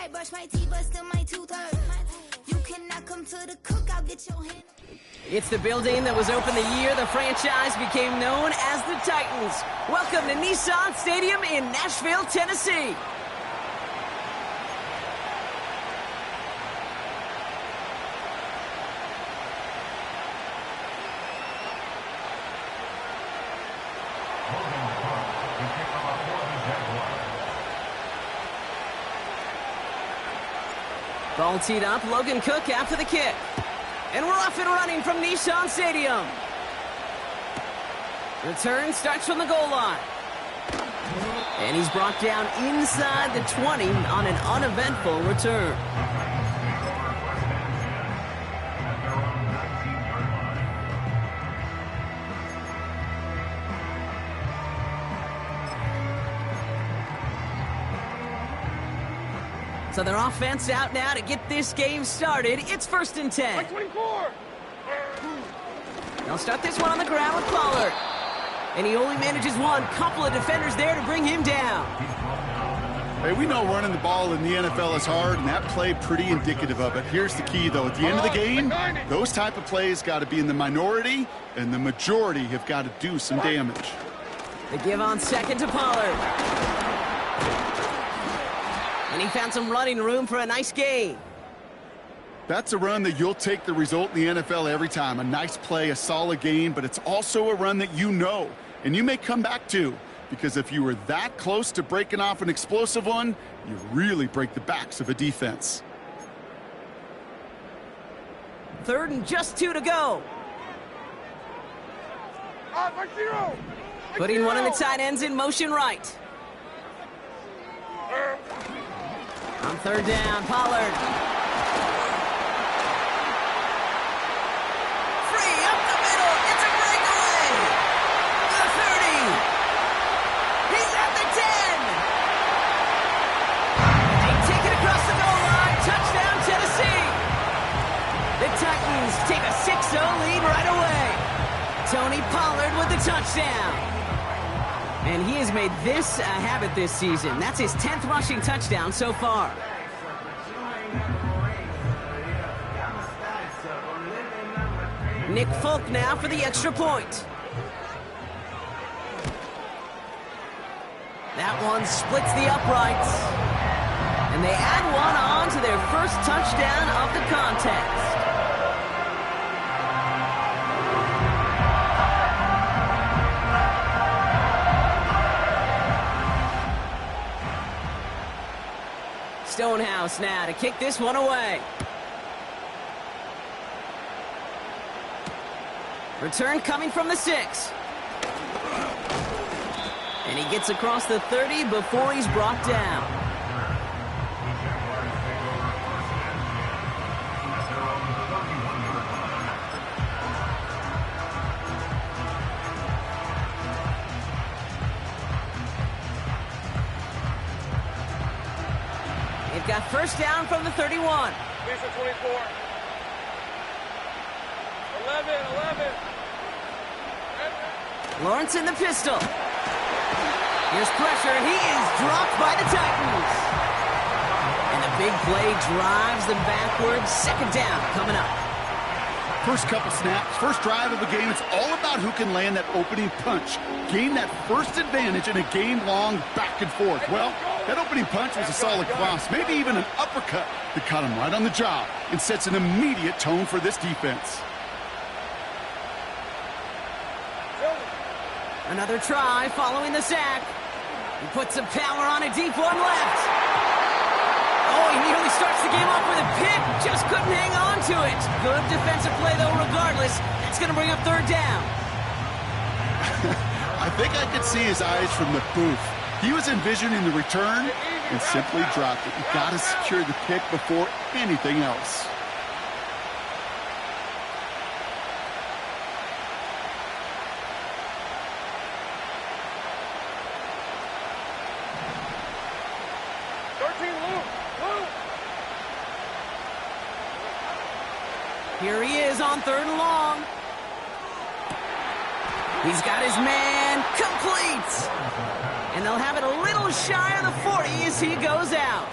I brush my teeth, but still my tooth hurt. You cannot come to the cookout, get your hand. It's the building that was open the year the franchise became known as the Titans. Welcome to Nissan Stadium in Nashville, Tennessee. Ball teed up, Logan Cook after the kick. And we're off and running from Nissan Stadium. Return starts from the goal line. And he's brought down inside the 20 on an uneventful return. So their offense out now to get this game started. It's 1st and 10. 24. They'll start this one on the ground with Pollard. And he only manages one. Couple of defenders there to bring him down. Hey, we know running the ball in the NFL is hard, and that play pretty indicative of it. Here's the key, though. At the end of the game, those type of plays got to be in the minority, and the majority have got to do some damage. They give on second to Pollard. And he found some running room for a nice gain. That's a run that you'll take the result in the NFL every time. A nice play, a solid gain, but it's also a run that you know, and you may come back to, because if you were that close to breaking off an explosive one, you really break the backs of a defense. 3rd and just 2 to go. Putting one of the tight ends in motion right. On 3rd down, Pollard. Free up the middle. It's a breakaway. The 30. He's at the 10. They take it across the goal line. Touchdown, Tennessee. The Titans take a 6-0 lead right away. Tony Pollard with the touchdown. And he has made this a habit this season. That's his 10th rushing touchdown so far. Nick Folk now for the extra point. That one splits the uprights. And they add one on to their first touchdown of the contest. Stonehouse now to kick this one away. Return coming from the 6. And he gets across the 30 before he's brought down. They've got 1st down from the 31. Lisa 24. 11. Lawrence in the pistol. Here's pressure. He is dropped by the Titans. And the big play drives them backwards. 2nd down coming up. First couple snaps, first drive of a game, it's all about who can land that opening punch. Gain that first advantage in a game-long back and forth. Well, that opening punch was a solid cross, maybe even an uppercut that caught him right on the job and sets an immediate tone for this defense. Another try following the sack. He puts some power on a deep one left. Oh, he nearly starts the game off with a pick. Just couldn't hang on to it. Good defensive play, though, regardless. That's going to bring up 3rd down. I think I could see his eyes from the booth. He was envisioning the return and simply dropped it. You got to secure the pick before anything else. Here he is on 3rd and long. He's got his man complete. And they'll have it a little shy of the 40 as he goes out.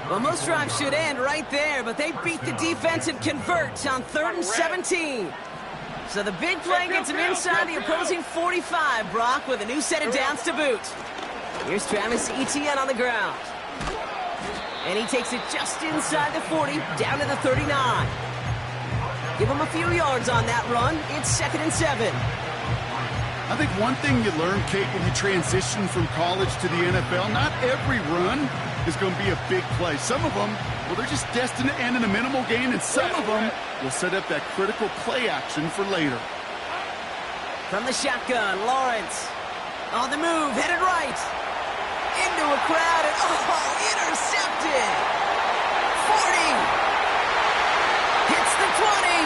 Well, most drives should end right there, but they beat the defense and convert on 3rd and 17. So the big play gets him inside the opposing 45, Brock, with a new set of downs to boot. Here's Travis Etienne on the ground. And he takes it just inside the 40, down to the 39. Give him a few yards on that run. It's 2nd and 7. I think one thing you learn, Kate, when you transition from college to the NFL, not every run is going to be a big play. Some of them, well, they're just destined to end in a minimal gain, and some of them will set up that critical play action for later. From the shotgun, Lawrence. On the move, headed right. Into a crowd, and intercepted. 40. Hits the 20.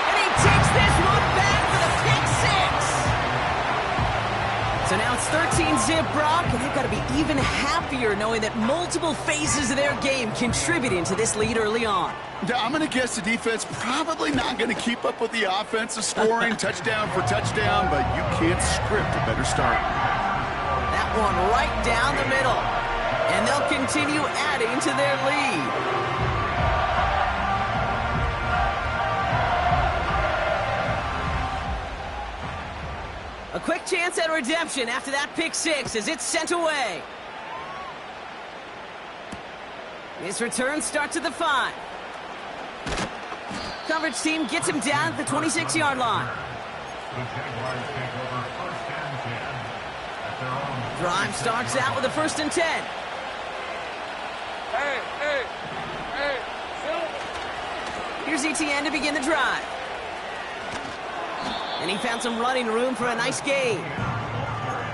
And he takes this one back for the pick 6. So now it's 13-zip, Brock, and they've got to be even happier knowing that multiple phases of their game contributing to this lead early on. I'm going to guess the defense probably not going to keep up with the offensive scoring touchdown for touchdown, but you can't script a better start. That one right down the middle. And they'll continue adding to their lead. A quick chance at redemption after that pick 6 as it's sent away. His return starts at the 5. Coverage team gets him down at the 26-yard line. Drive starts out with a 1st and 10. Hey. Here's Etienne to begin the drive. And he found some running room for a nice gain.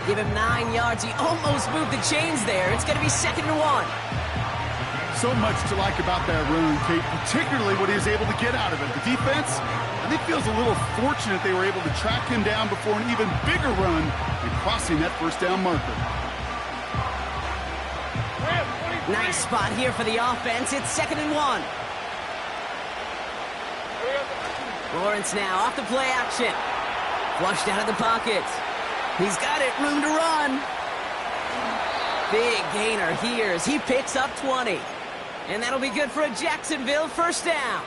Give him 9 yards. He almost moved the chains there. It's going to be 2nd and 1. So much to like about that run, Kate, particularly what he was able to get out of it. The defense, I think, feels a little fortunate they were able to track him down before an even bigger run and crossing that 1st down marker. Nice spot here for the offense. It's 2nd and 1. Lawrence now off the play action. Flushed out of the pocket. He's got it, room to run. Big gainer here as he picks up 20. And that'll be good for a Jacksonville 1st down.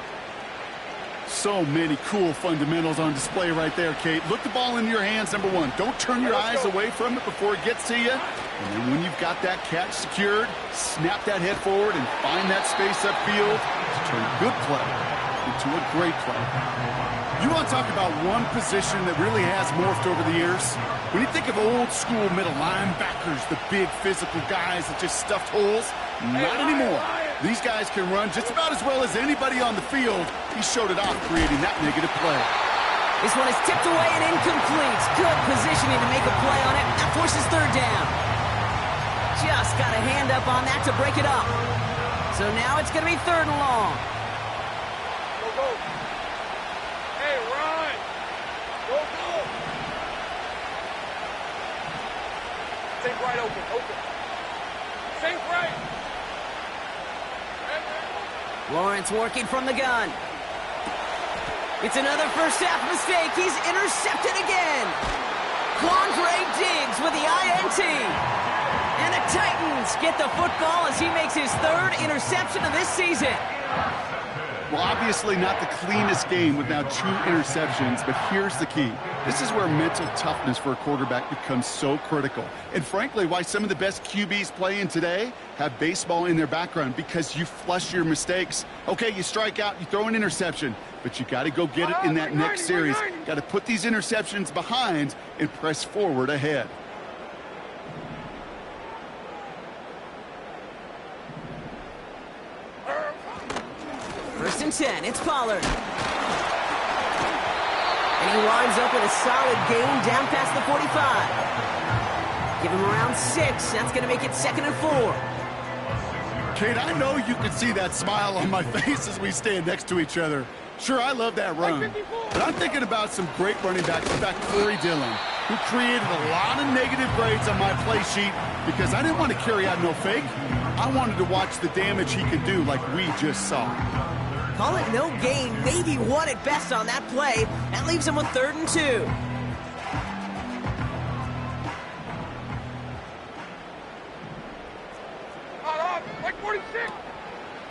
So many cool fundamentals on display right there, Kate. Look the ball into your hands, number 1. Don't turn your eyes away from it before it gets to you. And then when you've got that catch secured, snap that head forward and find that space upfield to turn a good play into a great play. You want to talk about one position that really has morphed over the years? When you think of old school middle linebackers, the big physical guys that just stuffed holes, not anymore. These guys can run just about as well as anybody on the field. He showed it off, creating that negative play. This one is tipped away and incomplete. Good positioning to make a play on it. That forces 3rd down. Just got a hand up on that to break it up. So now it's going to be 3rd and long. Go. Hey, run. Go. Think right, open. Think right. Lawrence working from the gun. It's another 1st half mistake. He's intercepted again. Quandre Diggs with the INT. And the Titans get the football as he makes his 3rd interception of this season. Well, obviously not the cleanest game with now 2 interceptions, but here's the key. This is where mental toughness for a quarterback becomes so critical. And frankly, why some of the best QBs playing today have baseball in their background, because you flush your mistakes. Okay, you strike out, you throw an interception, but you got to go get it in that next series. Got to put these interceptions behind and press forward ahead. First and 10, it's Pollard. And he winds up with a solid gain down past the 45. Give him around 6. That's going to make it 2nd and 4. Kate, I know you can see that smile on my face as we stand next to each other. Sure, I love that run. But I'm thinking about some great running backs. In fact, Corey Dillon, who created a lot of negative grades on my play sheet because I didn't want to carry out no fake. I wanted to watch the damage he could do like we just saw. Call it no gain, maybe 1 at best on that play. That leaves him with 3rd and 2. 46.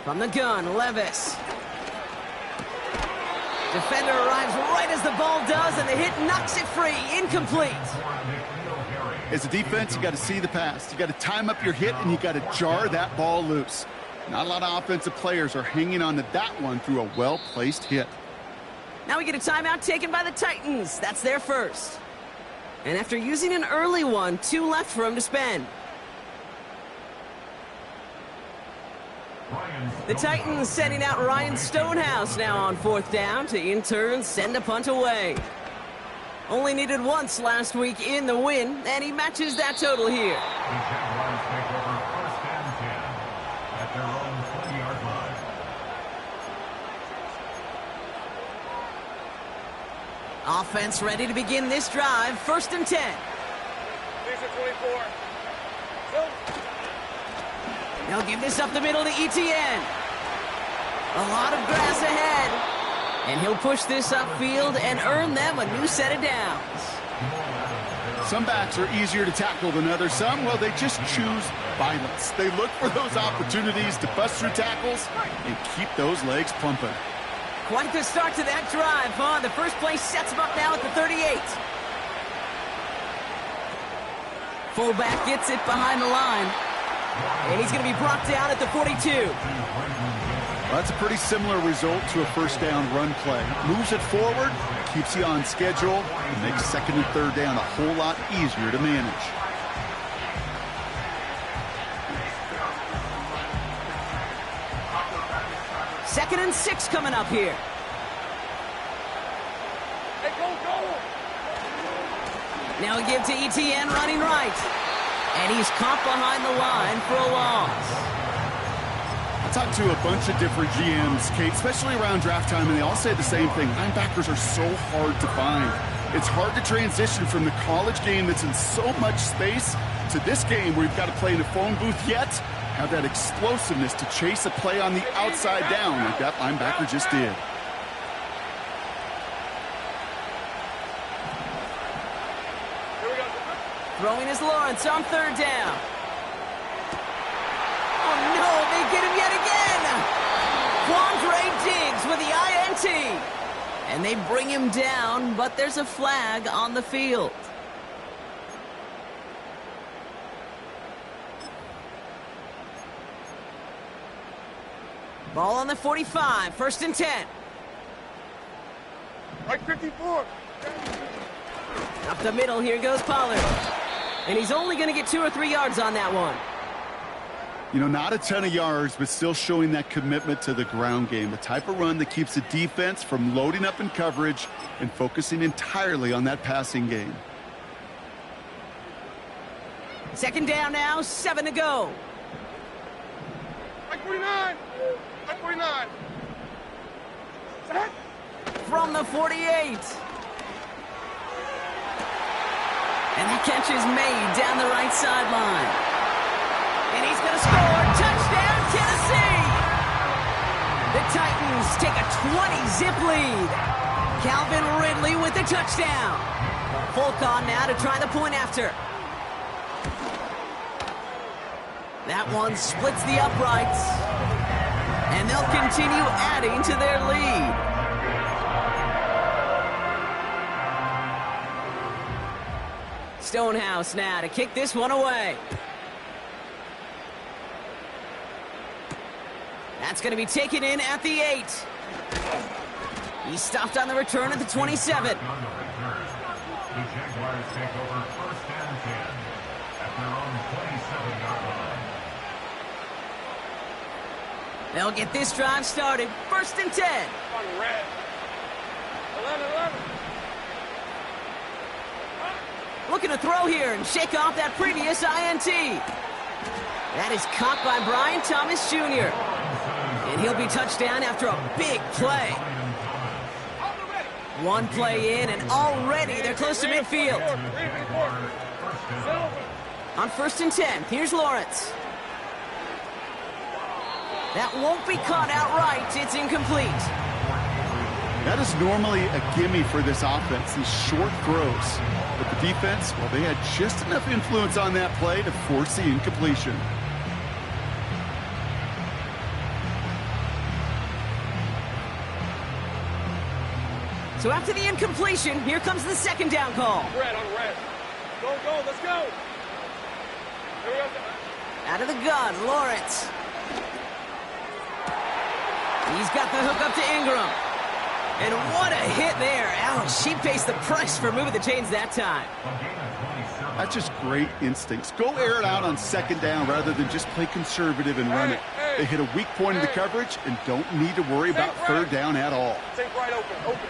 From the gun, Levis. Defender arrives right as the ball does, and the hit knocks it free. Incomplete. As a defense, you got to see the pass. You got to time up your hit, and you got to jar that ball loose. Not a lot of offensive players are hanging on to that one through a well-placed hit. Now we get a timeout taken by the Titans. That's their first. And after using an early one, 2 left for him to spend. The Titans sending out Ryan Stonehouse now on 4th down to in turn send a punt away. Only needed once last week in the win, and he matches that total here. The Jaguars take over 1st and 10 at their own 20-yard line. Offense ready to begin this drive. 1st and 10. These are 24. Go. They'll give this up the middle to Etienne. A lot of grass ahead. And he'll push this upfield and earn them a new set of downs. Some backs are easier to tackle than others. Some, well, they just choose violence. They look for those opportunities to bust through tackles and keep those legs pumping. Quite the start to that drive, huh? The first play sets him up now at the 38. Fullback gets it behind the line. And he's going to be brought down at the 42. Well, that's a pretty similar result to a 1st down run play. Moves it forward, keeps you on schedule, and makes 2nd and 3rd down a whole lot easier to manage. Second and 6 coming up here. Hey, go. Now we give to Etienne running right. And he's caught behind the line for a loss. I talked to a bunch of different GMs, Kate, especially around draft time, and they all say the same thing. Linebackers are so hard to find. It's hard to transition from the college game that's in so much space to this game where you've got to play in a phone booth yet have that explosiveness to chase a play on the outside down like that linebacker just did. Throwing is Lawrence on 3rd down. Oh no, they get him yet again. Quandre Diggs with the INT. And they bring him down, but there's a flag on the field. Ball on the 45, 1st and 10. Like 54. Up the middle, here goes Pollard. And he's only going to get 2 or 3 yards on that one. You know, not a ton of yards, but still showing that commitment to the ground game. The type of run that keeps the defense from loading up in coverage and focusing entirely on that passing game. 2nd down now, 7 to go. Like 49. Like 49. Set. From the 48. And the catch is made down the right sideline. And he's going to score. Touchdown, Tennessee! The Titans take a 20-zip lead. Calvin Ridley with the touchdown. Falcons now to try the point after. That one splits the uprights. And they'll continue adding to their lead. Stonehouse now to kick this one away. That's going to be taken in at the 8. He's stopped on the return at the 27. The Jaguars take over 1st and 10 at their own 27-yard line. They'll get this drive started. 1st and 10. On red. 11. Looking to throw here and shake off that previous INT. That is caught by Brian Thomas Jr. And he'll be touchdown after a big play. One play in, and already they're close to midfield. On 1st and 10, here's Lawrence. That won't be caught outright. It's incomplete. That is normally a gimme for this offense, these short throws. But the defense, well, they had just enough influence on that play to force the incompletion. So after the incompletion, here comes the second down call. Red on red. Go, go, let's go. Here we go. Out of the gun, Lawrence. He's got the hook up to Ingram. And what a hit there. Ouch, she faced the price for moving the chains that time. That's just great instincts. Go air it out on second down rather than just play conservative and run it. They hit a weak point in the coverage and don't need to worry about third down at all. Take right open, open.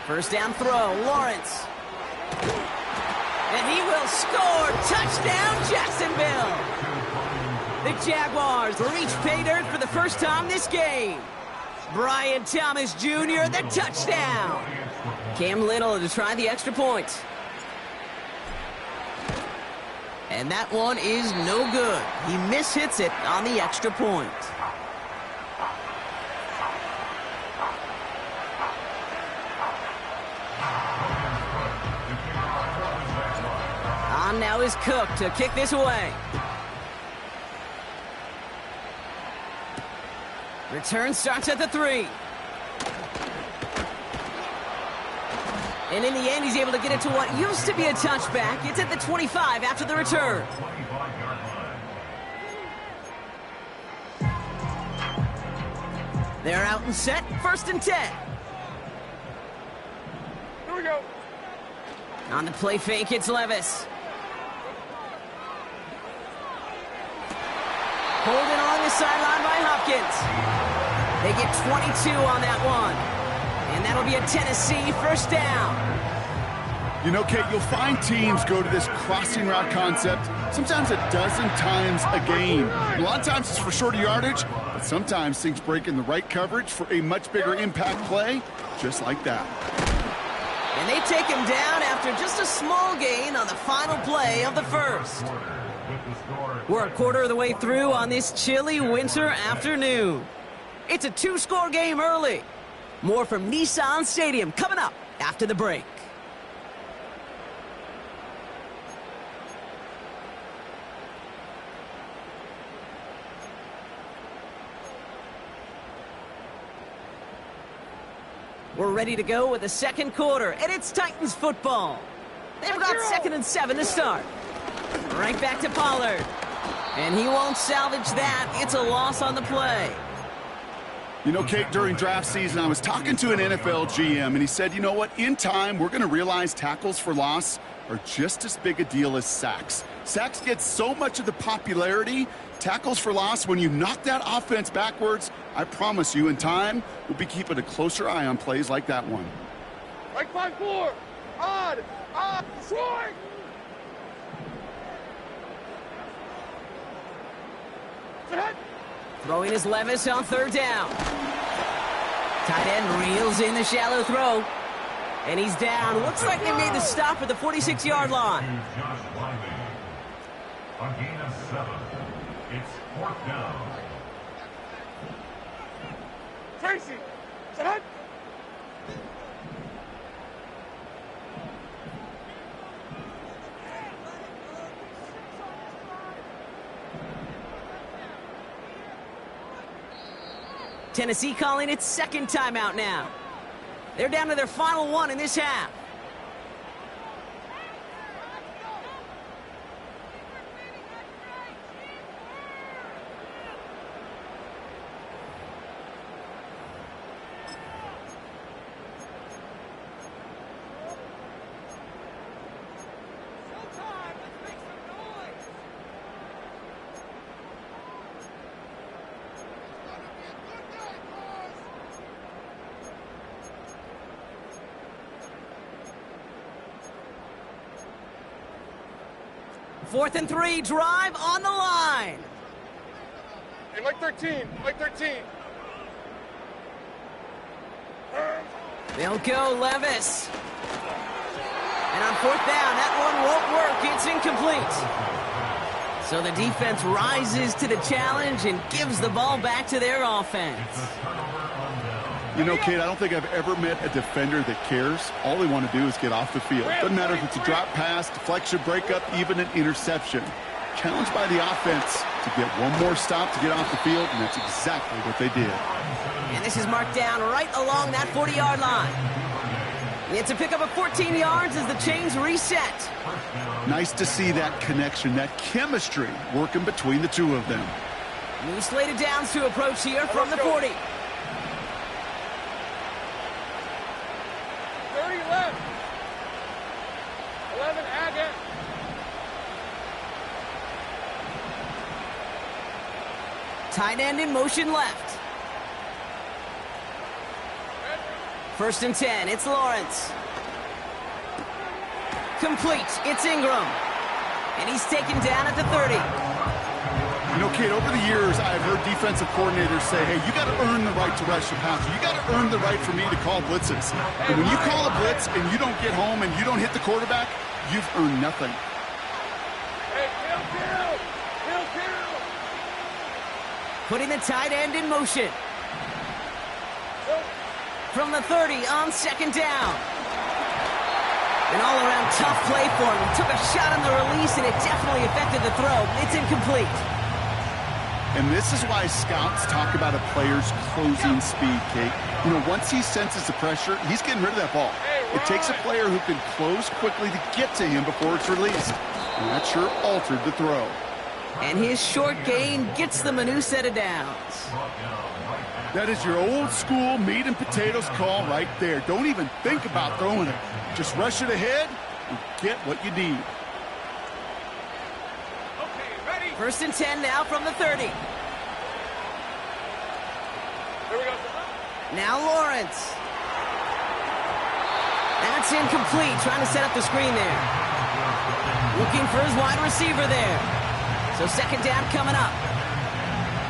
First down throw, Lawrence. And he will score. Touchdown, Jacksonville. The Jaguars reach pay dirt for the first time this game. Brian Thomas Jr., the touchdown. Cam Little to try the extra point. And that one is no good. He mishits it on the extra point. On now is Cook to kick this away. Return starts at the 3. And in the end, he's able to get it to what used to be a touchback. It's at the 25 after the return. They're out and set, 1st and 10. Here we go. On the play fake, it's Levis. Holding along the sideline by Hopkins. They get 22 on that one. And that'll be a Tennessee first down. You know, Kate, you'll find teams go to this crossing route concept sometimes a dozen times a game. A lot of times it's for shorter yardage, but sometimes things break in the right coverage for a much bigger impact play, just like that. And they take him down after just a small gain on the final play of the first. We're a quarter of the way through on this chilly winter afternoon. It's a 2-score game early. More from Nissan Stadium coming up after the break. We're ready to go with the second quarter, and it's Titans football. They've got 2nd and 7 to start. Right back to Pollard. And he won't salvage that. It's a loss on the play. You know, Kate, during draft season, I was talking to an NFL GM, and he said, you know what, in time, we're going to realize tackles for loss are just as big a deal as sacks. Sacks get so much of the popularity. Tackles for loss, when you knock that offense backwards, I promise you, in time, we'll be keeping a closer eye on plays like that one. Right 5-4. Odd. Swing. Set. Throwing is Levis on 3rd down. Tight end reels in the shallow throw. And he's down. Looks like they made the stop at the 46-yard line. A gain of 7. It's 4th down. Tracy. Set. Tennessee calling its 2nd timeout now. They're down to their final one in this half. Fourth and 3, drive on the line. Hey, Mike 13. Mike 13. They'll go Levis. And on 4th down, that one won't work. It's incomplete. So the defense rises to the challenge and gives the ball back to their offense. You know, Kate, I don't think I've ever met a defender that cares. All they want to do is get off the field. Doesn't matter if it's a drop pass, deflection, breakup, even an interception. Challenged by the offense, to get one more stop to get off the field, and that's exactly what they did. And this is marked down right along that 40-yard line. It's a pickup of 14 yards as the chains reset. Nice to see that connection, that chemistry working between the two of them. New slated downs to approach here from the 40. 30 left. 11 Agate. Tight end in motion left. First and 10, it's Lawrence. Complete, it's Ingram. And he's taken down at the 30. You know, Kate, over the years, I've heard defensive coordinators say, hey, you got to earn the right to rush the passer. You got to earn the right for me to call blitzes. And when you call a blitz and you don't get home and you don't hit the quarterback, you've earned nothing. Hey, kill. Putting the tight end in motion. From the 30 on second down. An all-around tough play for him. He took a shot on the release, and it definitely affected the throw. It's incomplete. And this is why scouts talk about a player's closing speed, Kate. You know, once he senses the pressure, he's getting rid of that ball. It takes a player who can close quickly to get to him before it's released. And that sure altered the throw. And his short gain gets them a new set of downs. That is your old school meat and potatoes call right there. Don't even think about throwing it. Just rush it ahead and get what you need. Okay, ready. First and 10 now from the 30. Here we go. Now Lawrence. That's incomplete. Trying to set up the screen there. Looking for his wide receiver there. So second down coming up.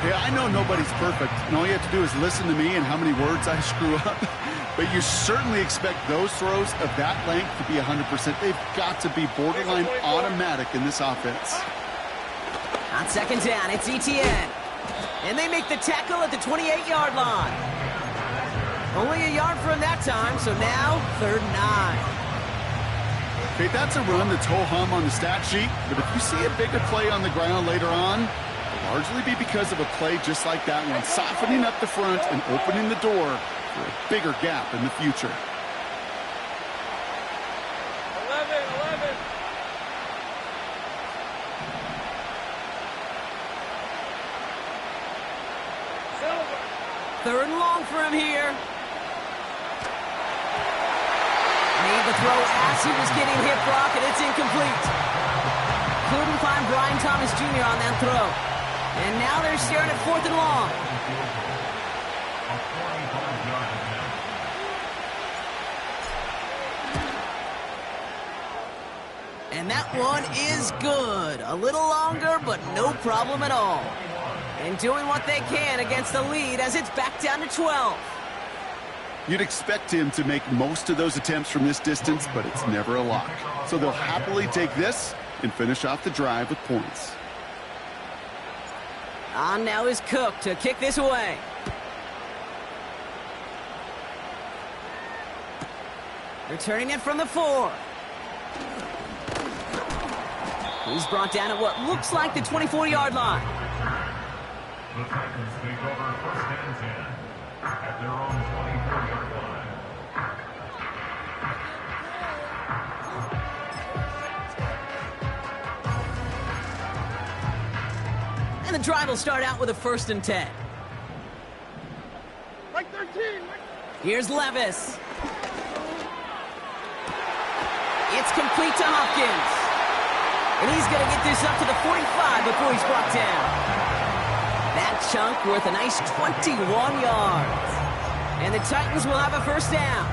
Yeah, I know nobody's perfect, and all you have to do is listen to me and how many words I screw up. But you certainly expect those throws of that length to be 100%. They've got to be borderline automatic in this offense. On second down, it's ETN. And they make the tackle at the 28-yard line. Only a yard for him that time, so now third and 9. Okay, that's a run that's ho-hum on the stat sheet, but if you see a bigger play on the ground later on, it'll largely be because of a play just like that one, softening up the front and opening the door for a bigger gap in the future. 11. Silver. Third and long for him here. Made the throw as he was getting hip block, and it's incomplete. Couldn't find Brian Thomas Jr. on that throw. And now they're staring at fourth and long. And that one is good. A little longer, but no problem at all. And doing what they can against the lead as it's back down to 12. You'd expect him to make most of those attempts from this distance, but it's never a lock. So they'll happily take this and finish off the drive with points. On now is Cook to kick this away. Returning it from the 4. He's brought down at what looks like the 24-yard line. The Titans take over first and 10 at their own 24-yard line. And the drive will start out with a first and 10. Right 13. Here's Levis. It's complete to Hopkins. And he's going to get this up to the 45 before he's brought down. That chunk worth a nice 21 yards. And the Titans will have a first down.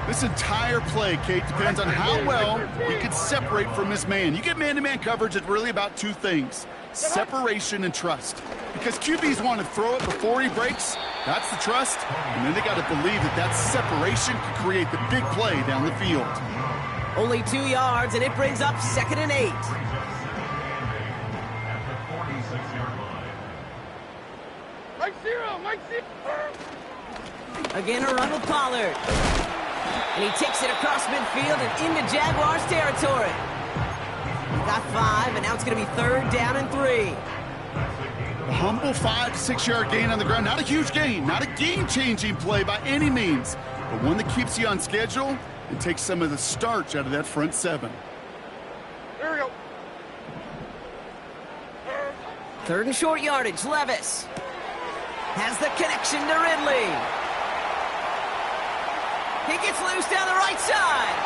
This entire play, Kate, depends on how well he can separate from his man. You get man-to-man coverage, it's really about two things: separation and trust. Because QBs want to throw it before he breaks, that's the trust, and then they got to believe that that separation can create the big play down the field. Only 2 yards, and it brings up second and 8. At the 46-yard line. Mike zero. Again, a run with Pollard. And he takes it across midfield and into Jaguars territory. He got 5, and now it's going to be 3rd down and 3. A humble 5 to 6 yard gain on the ground. Not a huge gain, not a game-changing play by any means, but one that keeps you on schedule and takes some of the starch out of that front 7. Here we go. 3rd and short yardage. Levis has the connection to Ridley. He gets loose down the right side,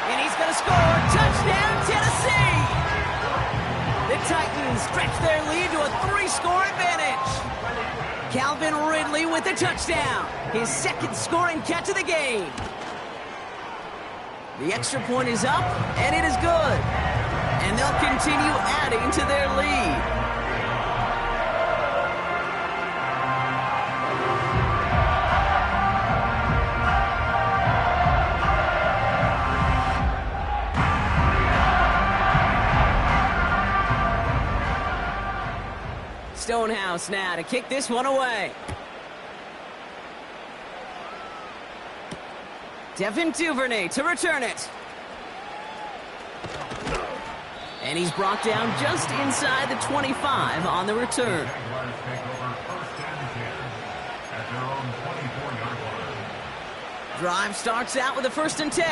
and he's going to score. Touchdown, Tennessee! The Titans stretch their lead to a 3-score advantage. Calvin Ridley with the touchdown, his 2nd scoring catch of the game. The extra point is up, and it is good. And they'll continue adding to their lead. Stonehouse now to kick this one away. Devin Duvernay to return it. And he's brought down just inside the 25 on the return. Jaguars take over 1st and 10 at their own 24-yard line. Drive starts out with a 1st and 10.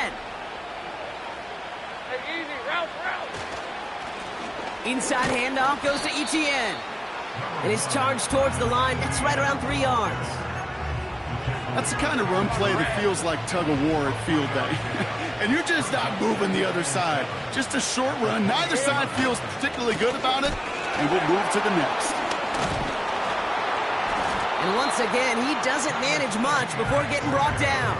Hey, easy. Route. Inside handoff goes to Etienne. And it's charged towards the line. That's right around 3 yards. That's the kind of run play that feels like tug-of-war at field day. And you're just not moving the other side. Just a short run. Neither side feels particularly good about it, and we'll move to the next. And once again, he doesn't manage much before getting brought down.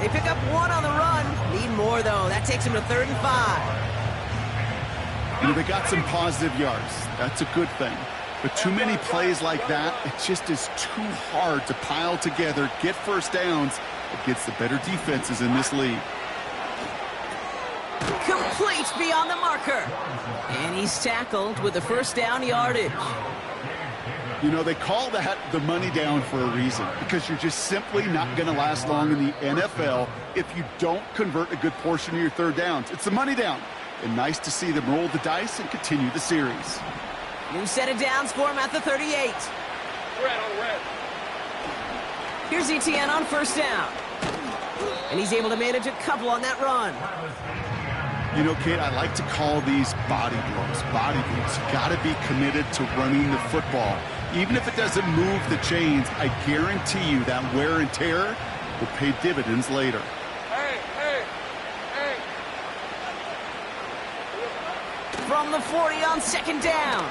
They pick up 1 on the run. Need more, though. That takes him to 3rd and 5. You know, they got some positive yards. That's a good thing. But too many plays like that, it just is too hard to pile together, get 1st downs against the better defenses in this league. Complete beyond the marker. And he's tackled with the 1st down yardage. You know, they call that the money down for a reason, because you're just simply not going to last long in the NFL if you don't convert a good portion of your 3rd downs. It's the money down. And nice to see them roll the dice and continue the series. New set of downs for him at the 38. Red on red. Here's Etienne on 1st down. And he's able to manage a couple on that run. You know, Kate, I like to call these body blows. Body blows. You got to be committed to running the football. Even if it doesn't move the chains, I guarantee you that wear and tear will pay dividends later. Hey. From the 40 on 2nd down.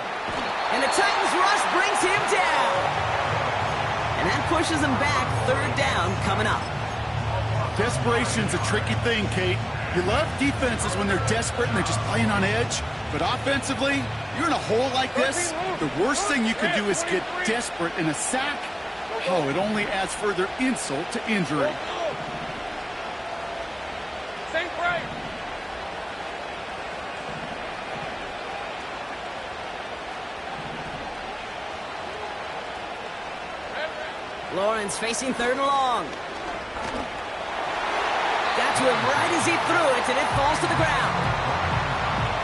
And the Titans rush brings him down. And that pushes him back. 3rd down coming up. Desperation's a tricky thing, Kate. You love defenses when they're desperate and they're just playing on edge. But offensively, you're in a hole like this, the worst thing you could do is get desperate in a sack. Oh, it only adds further insult to injury. Same break. Lawrence facing 3rd and long. Got to him right as he threw it, and it falls to the ground.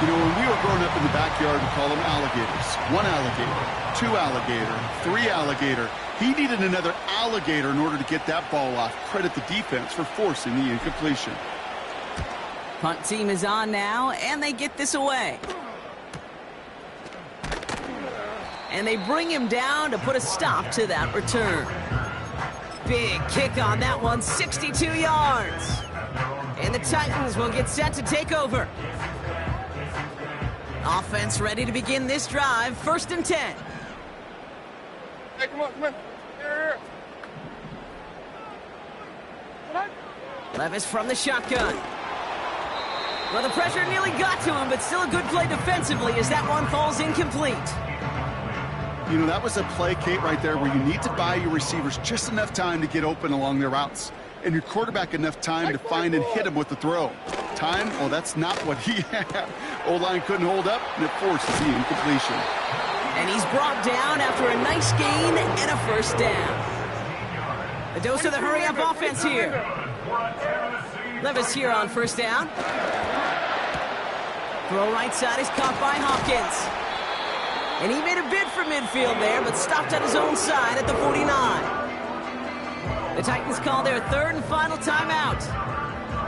You know, when we were growing up in the backyard, we call them alligators. 1 alligator, 2 alligator, 3 alligator. He needed another alligator in order to get that ball off. Credit the defense for forcing the incompletion. Punt team is on now, and they get this away. And they bring him down to put a stop to that return. Big kick on that one, 62 yards. And the Titans will get set to take over. Offense ready to begin this drive, 1st and 10. Hey, come on. Here. Levis from the shotgun. Well, the pressure nearly got to him, but still a good play defensively as that one falls incomplete. You know, that was a play, Kate, right there where you need to buy your receivers just enough time to get open along their routes. And your quarterback enough time to find and hit him with the throw. Time? Well, that's not what he had. O-line couldn't hold up, and it forces the incompletion. And he's brought down after a nice gain and a 1st down. A dose of the hurry-up offense here. Levis here on 1st down. Throw right side is caught by Hopkins. And he made a bid for midfield there, but stopped on his own side at the 49. The Titans call their third and final timeout.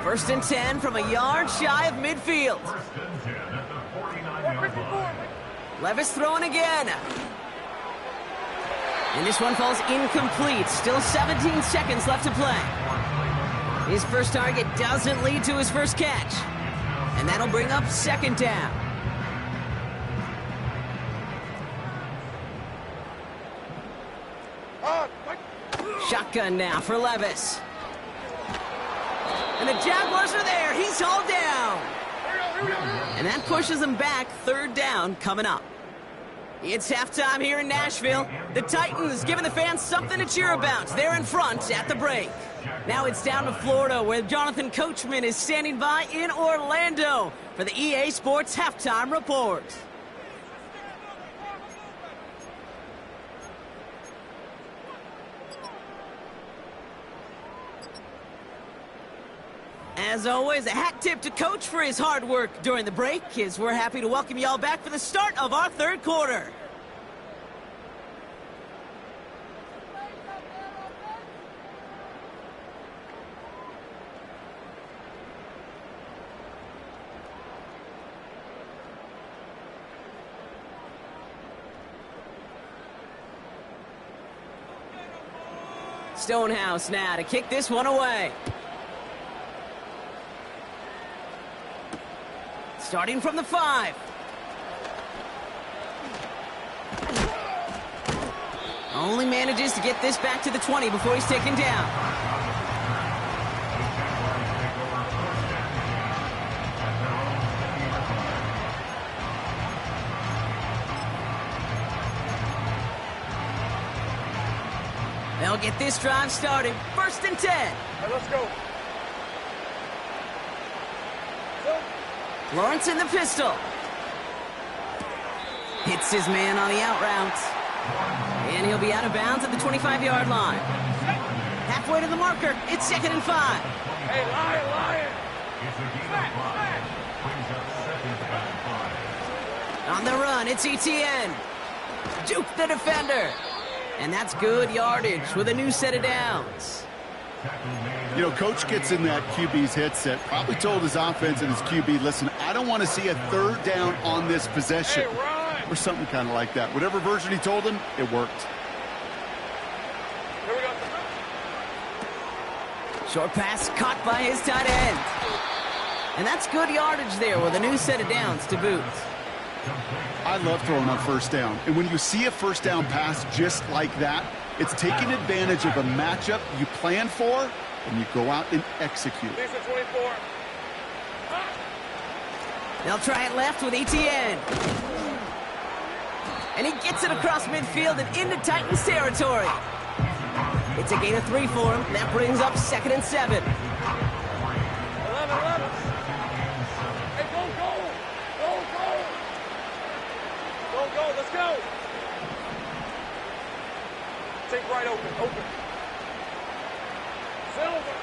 1st and 10 from a yard shy of midfield. 1st and 10 at the 49-yard line. Levis throwing again. And this one falls incomplete. Still 17 seconds left to play. His first target doesn't lead to his first catch. And that'll bring up 2nd down. Shotgun now for Levis. And the Jaguars are there. He's hauled down. And that pushes him back. 3rd down coming up. It's halftime here in Nashville. The Titans giving the fans something to cheer about. They're in front at the break. Now it's down to Florida, where Jonathan Coachman is standing by in Orlando for the EA Sports Halftime Report. As always, a hat tip to Coach for his hard work during the break, as we're happy to welcome y'all back for the start of our 3rd quarter. Stonehouse now to kick this one away. Starting from the 5. Only manages to get this back to the 20 before he's taken down. They'll get this drive started. 1st and 10. Hey, let's go. Lawrence in the pistol. Hits his man on the out route. And he'll be out of bounds at the 25-yard line. Halfway to the marker. It's 2nd and 5. Hey, Lion! It's a gain of 5. Brings up 2nd and 5. On the run, it's ETN. Juke the defender. And that's good yardage with a new set of downs. You know, Coach gets in that QB's headset, probably told his offense and his QB, listen, I don't want to see a 3rd down on this possession. Or something kind of like that. Whatever version he told him, it worked. Here we go. Short pass caught by his tight end. And that's good yardage there with a new set of downs to boot. I love throwing on 1st down. And when you see a 1st down pass just like that, it's taking advantage of a matchup you plan for, and you go out and execute. Decent 24. They'll try it left with ETN. And he gets it across midfield and into Titans territory. It's a gain of 3 for him. That brings up 2nd and 7. 11. Hey, go. Go, let's go. Take right open. Silver.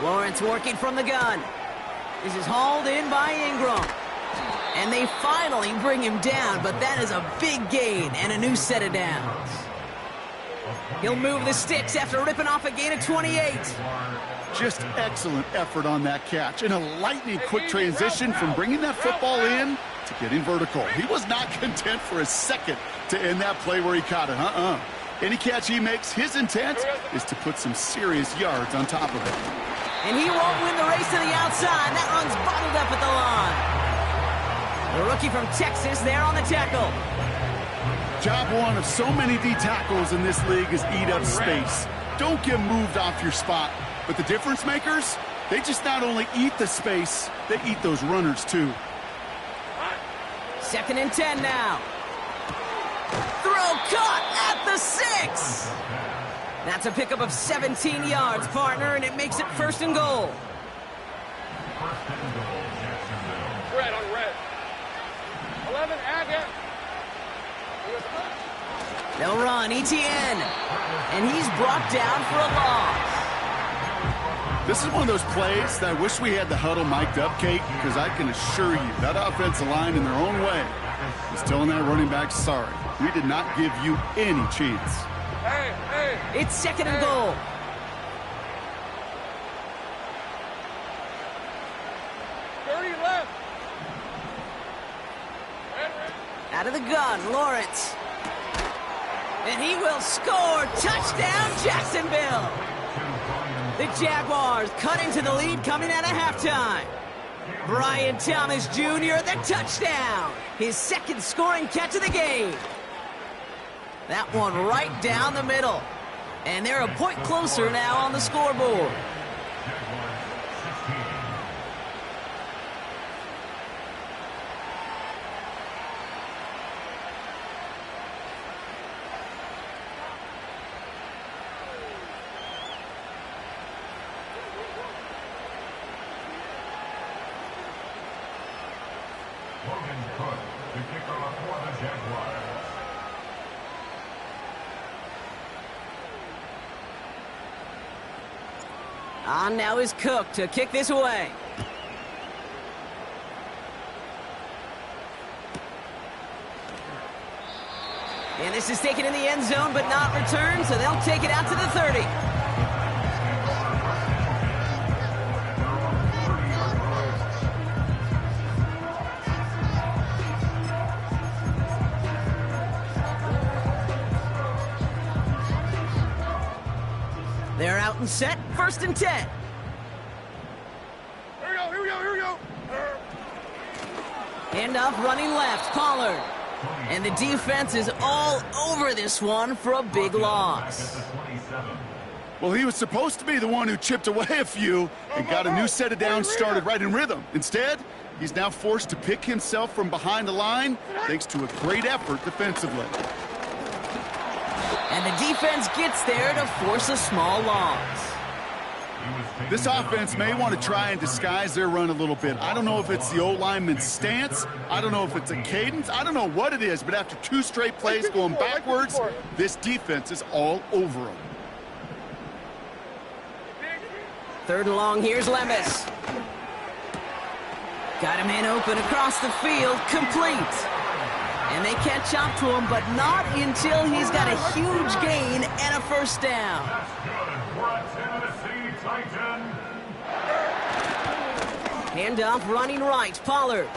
Lawrence working from the gun. This is hauled in by Ingram. And they finally bring him down, but that is a big gain and a new set of downs. He'll move the sticks after ripping off a gain of 28. Just excellent effort on that catch. And a lightning quick transition from bringing that football in to getting vertical. He was not content for a second to end that play where he caught it. Any catch he makes, his intent is to put some serious yards on top of it. And he won't win the race to the outside. That run's bottled up at the line. The rookie from Texas there on the tackle. Job one of so many D tackles in this league is eat up space. Don't get moved off your spot. But the difference makers, they just not only eat the space, they eat those runners too. 2nd and 10 now. Throw caught at the 6. That's a pickup of 17 yards, partner, and it makes it 1st and goal. 1st and goal, Jacksonville. Red on red. 11, add it. They'll run, ETN. And he's brought down for a loss. This is one of those plays that I wish we had the huddle mic'd up, Kate, because I can assure you that offensive line in their own way is telling that running back, sorry, we did not give you any chance. Hey. It's second and goal. Left. Out of the gun, Lawrence. And he will score. Touchdown, Jacksonville. The Jaguars cut into the lead coming out of halftime. Brian Thomas Jr., the touchdown. His second scoring catch of the game. That one right down the middle. And they're a point closer now on the scoreboard. The kickoff for the Jaguars. On now is Cook to kick this away. And this is taken in the end zone but not returned, so they'll take it out to the 30. They're out and set, 1st and 10. Here we go. Handoff running left, Pollard. And the defense is all over this one for a big loss. Well, he was supposed to be the one who chipped away a few and got a new set of downs started right in rhythm. Instead, he's now forced to pick himself from behind the line thanks to a great effort defensively. And the defense gets there to force a small loss. This offense may want to try and disguise their run a little bit. I don't know if it's the O-lineman's stance. I don't know if it's a cadence. I don't know what it is, but after 2 straight plays going backwards, this defense is all over them. 3rd and long, here's Levis. Got him in open across the field, complete. And they catch up to him, but not until he's got a huge gain and a 1st down. Handoff running right, Pollard.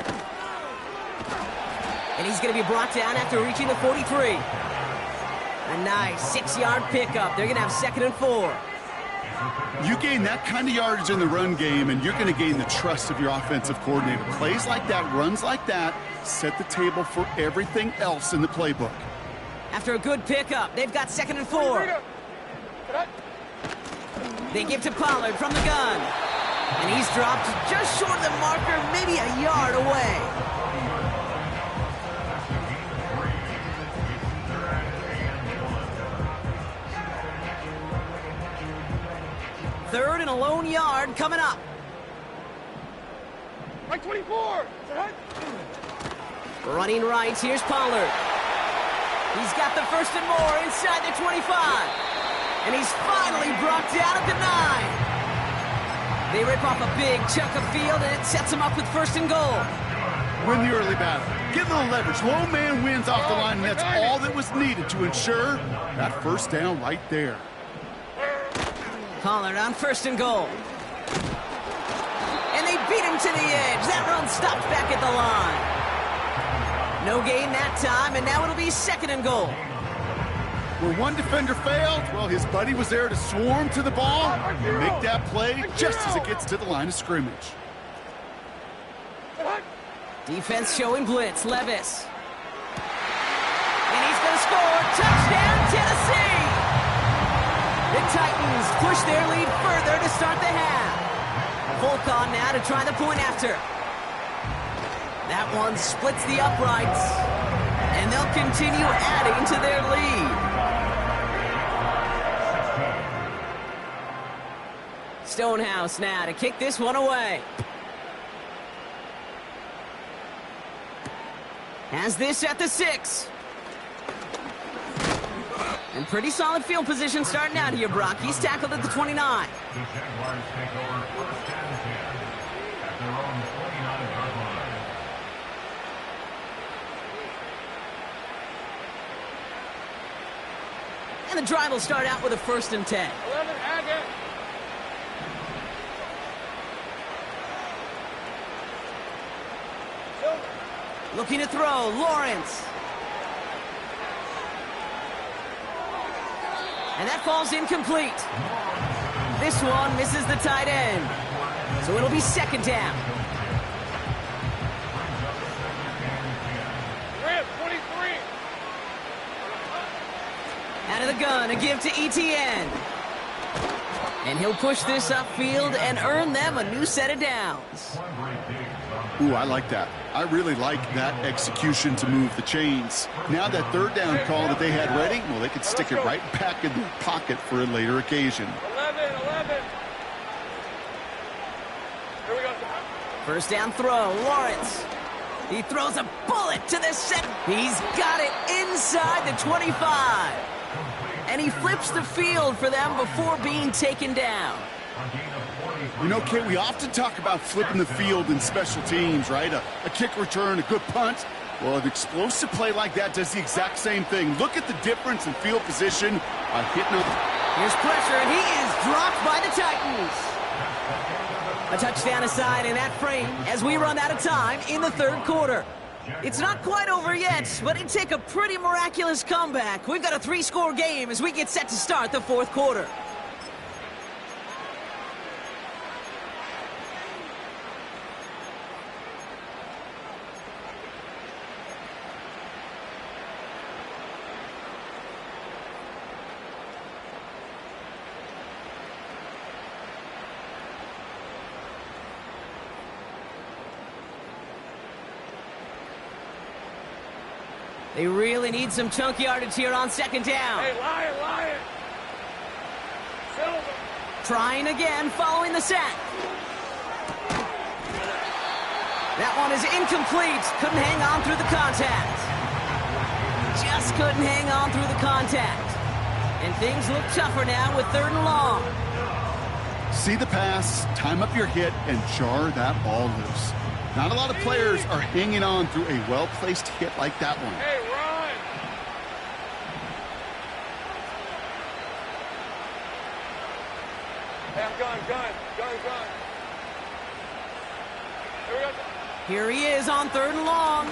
And he's going to be brought down after reaching the 43. A nice 6-yard pickup. They're going to have 2nd and 4. You gain that kind of yardage in the run game, and you're going to gain the trust of your offensive coordinator. Plays like that, runs like that, set the table for everything else in the playbook. After a good pickup, they've got 2nd and 4. They give to Pollard from the gun. And he's dropped just short of the marker, maybe a yard away. Third and a lone yard coming up. Like 24. Running right, here's Pollard. He's got the 1st and more inside the 25. And he's finally brought down at the 9. They rip off a big chunk of field, and it sets them up with 1st and goal. Win the early battle. Get a little leverage. Low man wins off the line, and that's all that was needed to ensure that 1st down right there. Pollard on 1st and goal. And they beat him to the edge. That run stopped back at the line. No gain that time, and now it'll be 2nd and goal. Where one defender failed, well, his buddy was there to swarm to the ball and make that play just as it gets to the line of scrimmage. Defense showing blitz, Levis. And he's going to score. Touchdown, Tennessee! The Titans push their lead further to start the half. Volk on now to try the point after. That one splits the uprights, and they'll continue adding to their lead. Stonehouse now to kick this one away. Has this at the 6. And pretty solid field position starting out here, Brock. He's tackled at the 29. The Jaguars take over first and 10 at their own 29-yard line. And the drive will start out with a 1st and 10. 11, Haggett. Looking to throw, Lawrence. And that falls incomplete. This one misses the tight end. So it'll be 2nd down. Rip, 23. Out of the gun, a give to ETN. And he'll push this upfield and earn them a new set of downs. Ooh, I like that. I really like that execution to move the chains. Now that 3rd down call that they had ready, well, they could stick it right back in their pocket for a later occasion. 11. Here we go. 1st down throw, Lawrence. He throws a bullet to the set. He's got it inside the 25. And he flips the field for them before being taken down. You know, Kate, we often talk about flipping the field in special teams, right? A kick return, a good punt. Well, an explosive play like that does the exact same thing. Look at the difference in field position by hitting them. Here's pressure, and he is dropped by the Titans. A touchdown aside in that frame as we run out of time in the 3rd quarter. It's not quite over yet, but it'd take a pretty miraculous comeback. We've got a 3-score game as we get set to start the 4th quarter. They really need some chunk yardage here on 2nd down. Hey, Lion. Silver. Trying again following the sack. That one is incomplete. Couldn't hang on through the contact. Just couldn't hang on through the contact. And things look tougher now with 3rd and long. See the pass, time up your hit, and jar that ball loose. Not a lot of players are hanging on through a well-placed hit like that one. Hey, run. Hey, I'm gun. Here we go. Here he is on 3rd and long.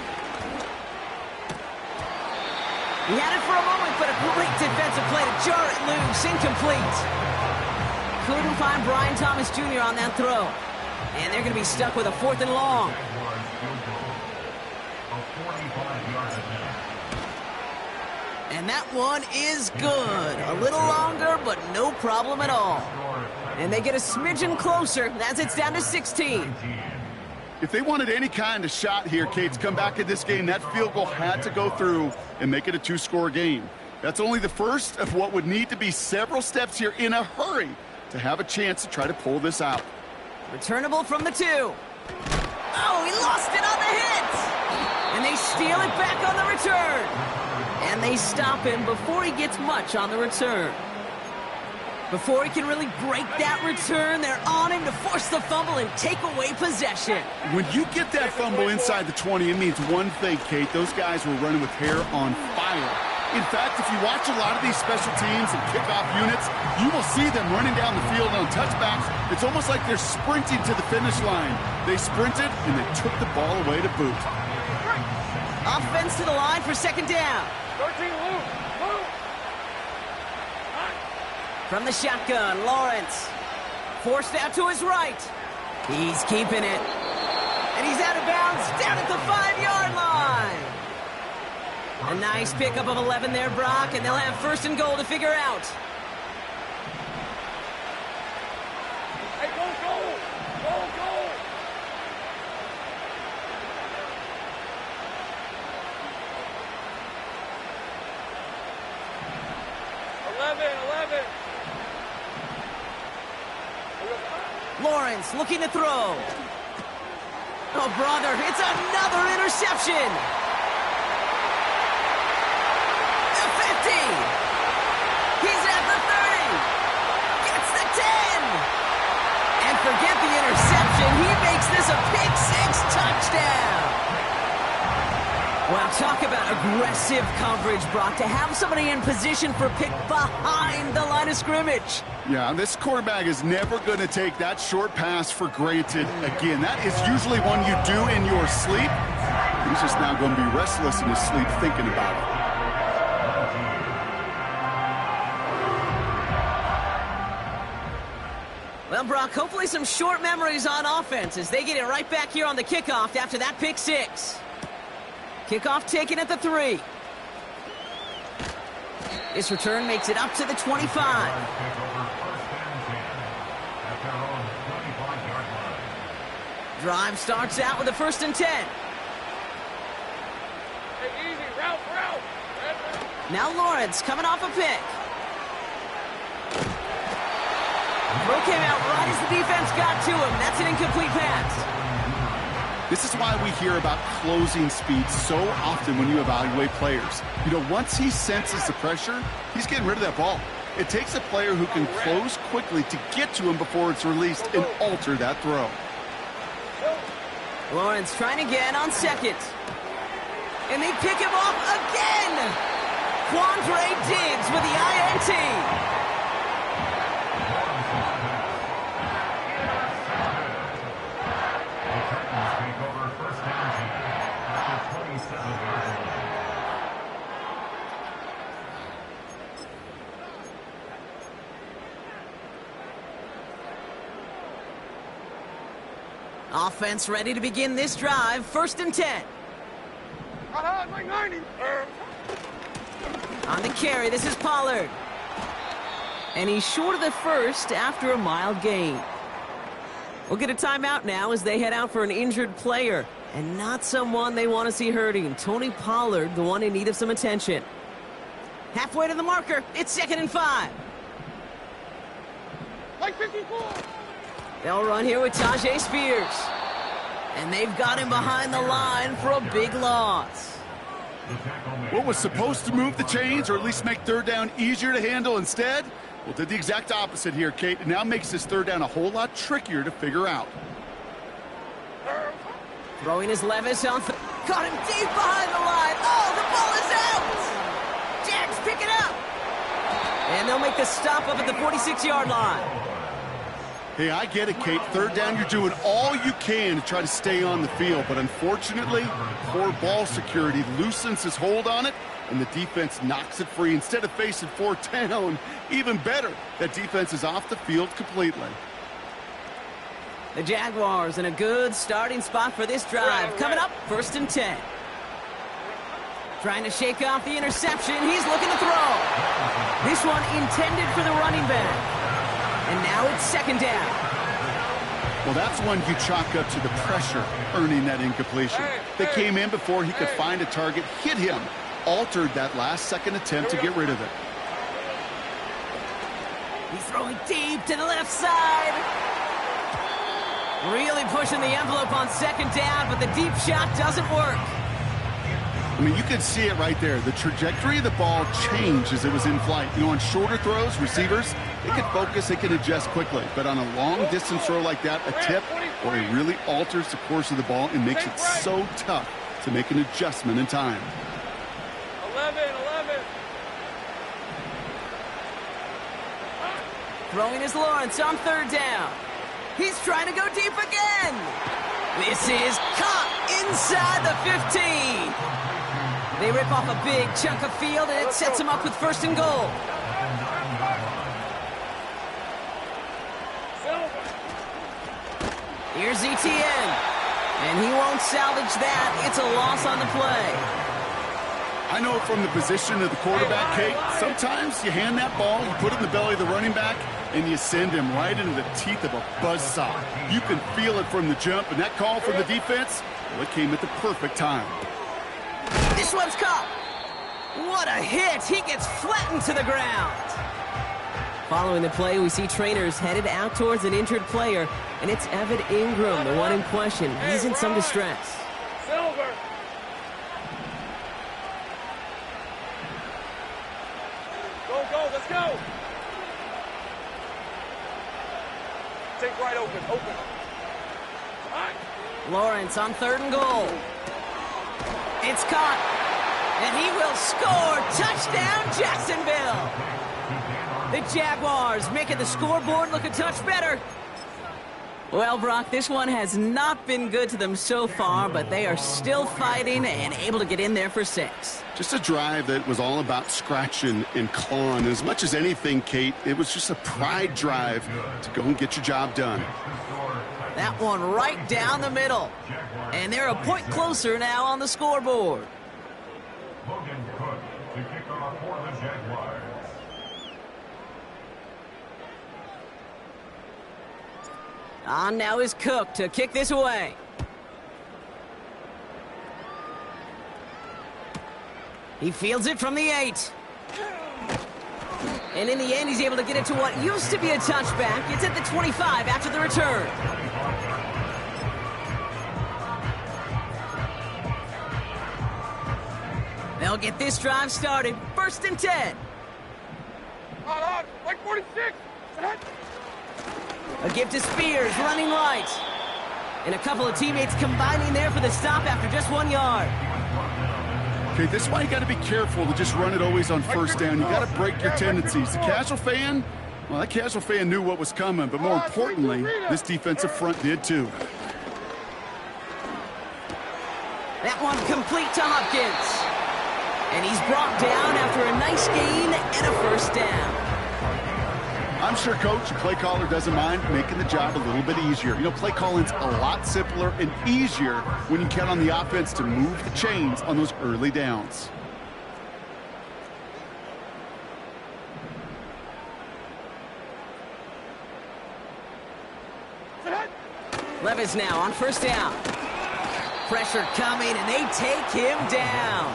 He had it for a moment, but a great defensive play to jar it loose. Incomplete. Couldn't find Brian Thomas Jr. on that throw. And they're going to be stuck with a 4th and long. And that one is good. A little longer, but no problem at all. And they get a smidgen closer as it's down to 16. If they wanted any kind of shot here, Kate, to come back in this game, that field goal had to go through and make it a 2-score game. That's only the first of what would need to be several steps here in a hurry to have a chance to try to pull this out. Returnable from the 2. Oh, he lost it on the hit! And they steal it back on the return. And they stop him before he gets much on the return. Before he can really break that return, they're on him to force the fumble and take away possession. When you get that fumble inside the 20, it means one thing, Kate. Those guys were running with hair on fire. In fact, if you watch a lot of these special teams and kickoff units, you will see them running down the field on touchbacks. It's almost like they're sprinting to the finish line. They sprinted, and they took the ball away to boot. Offense to the line for 2nd down. 13, Luke. From the shotgun, Lawrence. Forced out to his right. He's keeping it. And he's out of bounds down at the 5-yard line. A nice pickup of 11 there, Brock, and they'll have 1st and goal to figure out. Hey, goal. 11. Lawrence looking to throw. Oh, brother, it's another interception. The 50. forget the interception. He makes this a pick-6 touchdown. Well, talk about aggressive coverage, Brock, to have somebody in position for pick behind the line of scrimmage. Yeah, this quarterback is never going to take that short pass for granted again. That is usually one you do in your sleep. He's just now going to be restless in his sleep thinking about it. Well, Brock, hopefully some short memories on offense as they get it right back here on the kickoff after that pick-6. Kickoff taken at the 3. This return makes it up to the 25. Drive starts out with a 1st and 10. Hey, easy, route. Now Lawrence coming off a pick. Throw came out right as the defense got to him. That's an incomplete pass. This is why we hear about closing speed so often when you evaluate players. You know, once he senses the pressure, he's getting rid of that ball. It takes a player who can close quickly to get to him before it's released and alter that throw. Lawrence trying again on 2nd. And they pick him off again. Quandre Diggs with the INT. Offense ready to begin this drive. 1st and 10. Like 90. On the carry, this is Pollard. And he's short of the 1st after a mild gain. We'll get a timeout now as they head out for an injured player. And not someone they want to see hurting. Tony Pollard, the one in need of some attention. Halfway to the marker. It's 2nd and 5. Like 54. They'll run here with Tajay Spears. And they've got him behind the line for a big loss. What was supposed to move the chains or at least make 3rd down easier to handle instead? Well, did the exact opposite here, Kate. It now makes this 3rd down a whole lot trickier to figure out. Throwing his Levis on. Got him deep behind the line. Oh, the ball is out. Jags pick it up. And they'll make the stop up at the 46-yard line. Hey, I get it, Kate. 3rd down, you're doing all you can to try to stay on the field. But unfortunately, poor ball security loosens his hold on it, and the defense knocks it free. Instead of facing 4th down, even better, that defense is off the field completely. The Jaguars in a good starting spot for this drive. Coming up, 1st and 10. Trying to shake off the interception. He's looking to throw. This one intended for the running back. And now it's 2nd down. Well, that's one you chalk up to the pressure earning that incompletion. They came in before he could find a target, hit him, altered that last-second attempt to get rid of it. He's throwing deep to the left side. Really pushing the envelope on 2nd down, but the deep shot doesn't work. I mean, you could see it right there. The trajectory of the ball changed as it was in flight. You know, on shorter throws, receivers, they can focus, they can adjust quickly. But on a long-distance throw like that, a tip, or it really alters the course of the ball and makes it so tough to make an adjustment in time. 11. Throwing is Lawrence on 3rd down. He's trying to go deep again. This is caught inside the 15. They rip off a big chunk of field, and it sets him up with 1st and goal. Here's ETN, and he won't salvage that. It's a loss on the play. I know from the position of the quarterback, Kate, sometimes you hand that ball, you put it in the belly of the running back, and you send him right into the teeth of a buzzsaw. You can feel it from the jump, and that call from the defense, well, it came at the perfect time. This one's caught. What a hit. He gets flattened to the ground. Following the play, we see trainers headed out towards an injured player, and it's Evan Ingram, the one in question. He's in some distress. Silver. Go, let's go. Take right open. Open. All right. Lawrence on 3rd and goal. It's caught. And he will score. Touchdown, Jacksonville. The Jaguars making the scoreboard look a touch better. Well, Brock, this one has not been good to them so far, but they are still fighting and able to get in there for 6. Just a drive that was all about scratching and clawing. As much as anything, Kate, it was just a pride drive to go and get your job done. That one right down the middle. And they're a point closer now on the scoreboard. Logan Cook to kick off for the Jaguars. On now is Cook to kick this away. He fields it from the 8. And in the end, he's able to get it to what used to be a touchback. It's at the 25 after the return. They'll get this drive started. 1st and 10. On. Like 46. Ahead. A give to Spears, running right. And a couple of teammates combining there for the stop after just 1 yard. Okay, this is why you got to be careful to just run it always on 1st down. You got to break your tendencies. The casual fan, well, that casual fan knew what was coming, but more importantly, this defensive front did too. That one complete to Hopkins. And he's brought down after a nice gain and a 1st down. I'm sure Coach, the play caller, doesn't mind making the job a little bit easier. You know, play calling's a lot simpler and easier when you count on the offense to move the chains on those early downs. Levis now on 1st down. Pressure coming, and they take him down.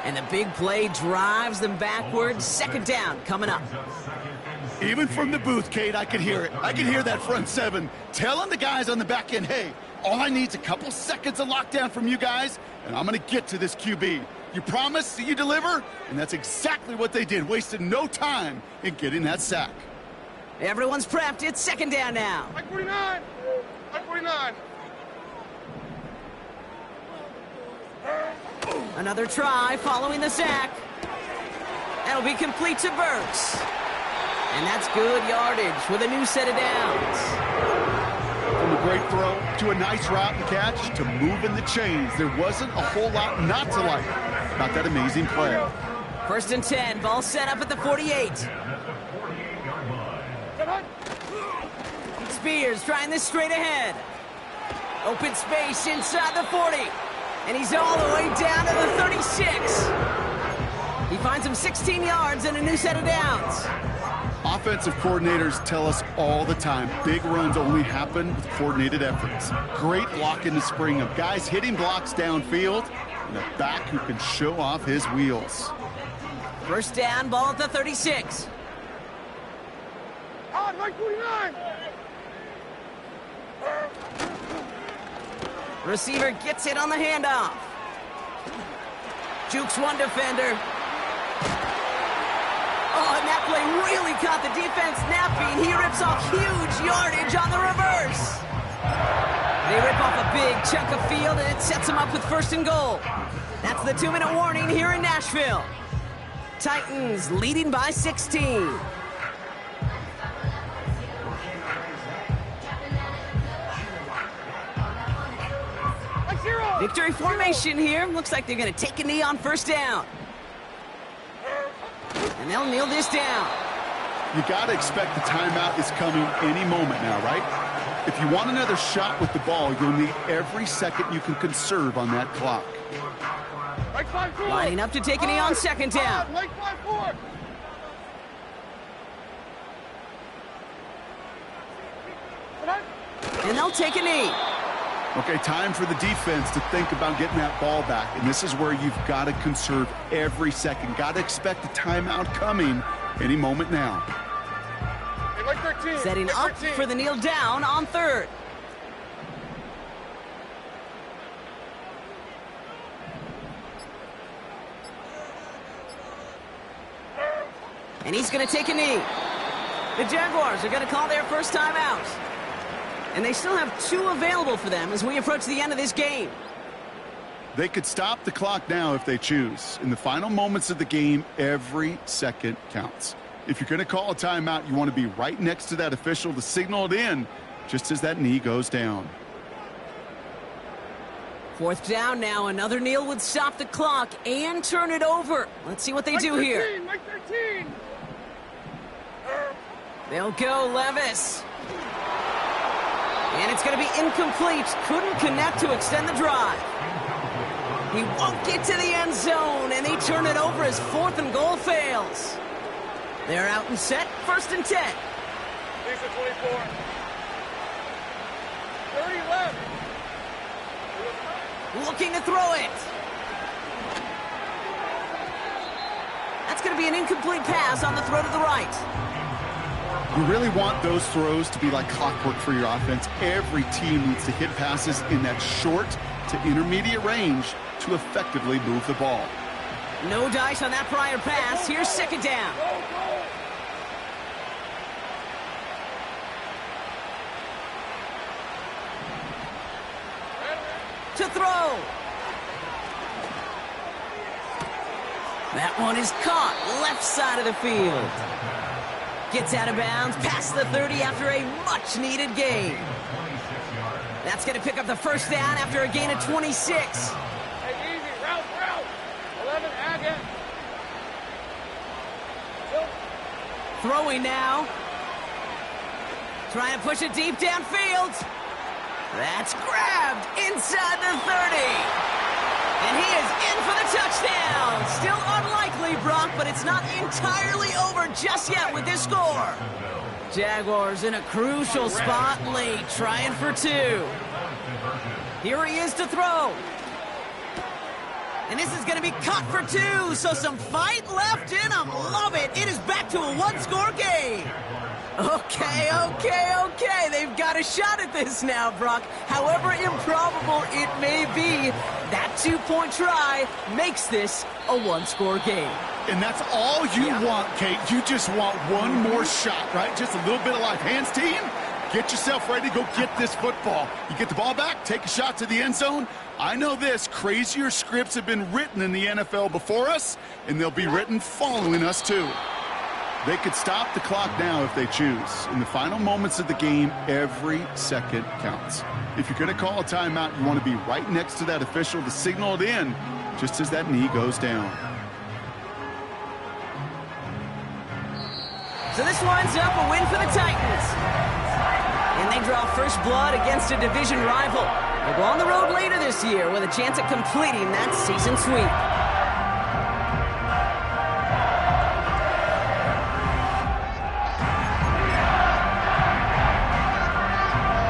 And the big play drives them backwards. 2nd down coming up. Even from the booth, Kate, I could hear it. I could hear that front 7 telling the guys on the back end, hey, all I need is a couple seconds of lockdown from you guys, and I'm going to get to this QB. You promise that you deliver? And that's exactly what they did, wasted no time in getting that sack. Everyone's prepped. It's 2nd down now. Like 49. Like 49. Another try following the sack. That'll be complete to Burks. And that's good yardage with a new set of downs. From a great throw to a nice route and catch to moving the chains, there wasn't a whole lot not to like about that amazing play. 1st and 10, ball set up at the 48. Spears trying this straight ahead. Open space inside the 40. And he's all the way down to the 36. He finds him 16 yards and a new set of downs. Offensive coordinators tell us all the time, big runs only happen with coordinated efforts. Great block in the spring of guys hitting blocks downfield and a back who can show off his wheels. 1st down, ball at the 36. On, like 49. Receiver gets it on the handoff. Jukes one defender. Oh, and that play really caught the defense napping. He rips off huge yardage on the reverse. They rip off a big chunk of field, and it sets them up with 1st and goal. That's the 2-minute warning here in Nashville. Titans leading by 16. Victory formation here. Looks like they're going to take a knee on 1st down. And they'll kneel this down. You got to expect the timeout is coming any moment now, right? If you want another shot with the ball, you'll need every second you can conserve on that clock. Like 5-4. Lining up to take a knee on 2nd down. Like 5-4. And they'll take a knee. Okay, time for the defense to think about getting that ball back. And this is where you've got to conserve every second. Got to expect the timeout coming any moment now. Like 13. Setting like up 13. for the kneel down on 3rd. And he's going to take a knee. The Jaguars are going to call their first time out. And they still have 2 available for them as we approach the end of this game. They could stop the clock now if they choose. In the final moments of the game, every second counts. If you're going to call a timeout, you want to be right next to that official to signal it in just as that knee goes down. 4th down now. Another kneel would stop the clock and turn it over. Let's see what they do here. Mike 13. They'll go Levis. And it's going to be incomplete. Couldn't connect to extend the drive. He won't get to the end zone, and they turn it over as 4th and goal fails. They're out and set, 1st and 10. Lisa 24. 30 left. Looking to throw it. That's going to be an incomplete pass on the throw to the right. You really want those throws to be like clockwork for your offense. Every team needs to hit passes in that short to intermediate range to effectively move the ball. No dice on that prior pass. Here's 2nd down. To throw. That one is caught left side of the field. Gets out of bounds past the 30 after a much-needed gain. That's going to pick up the 1st down after a gain of 26. Hey, easy. Route. 11, again. Throwing now. Trying to push it deep downfield. That's grabbed inside the 30. And he is in for the touchdown. Still unlikely, Brock, but it's not entirely over just yet with this score. Jaguars in a crucial spot late, trying for 2. Here he is to throw. And this is going to be cut for 2, so some fight left in him. Love it. It is back to a 1-score game. Okay. They've got a shot at this now, Brock. However improbable it may be, that 2-point try makes this a 1-score game. And that's all you want, Kate. You just want one more shot, right? Just a little bit of life. Hands team, get yourself ready to go get this football. You get the ball back, take a shot to the end zone. I know this, crazier scripts have been written in the NFL before us, and they'll be written following us too. They could stop the clock now if they choose. In the final moments of the game, every second counts. If you're going to call a timeout, you want to be right next to that official to signal it in just as that knee goes down. So this winds up a win for the Titans. And they draw first blood against a division rival. They'll go on the road later this year with a chance at completing that season sweep.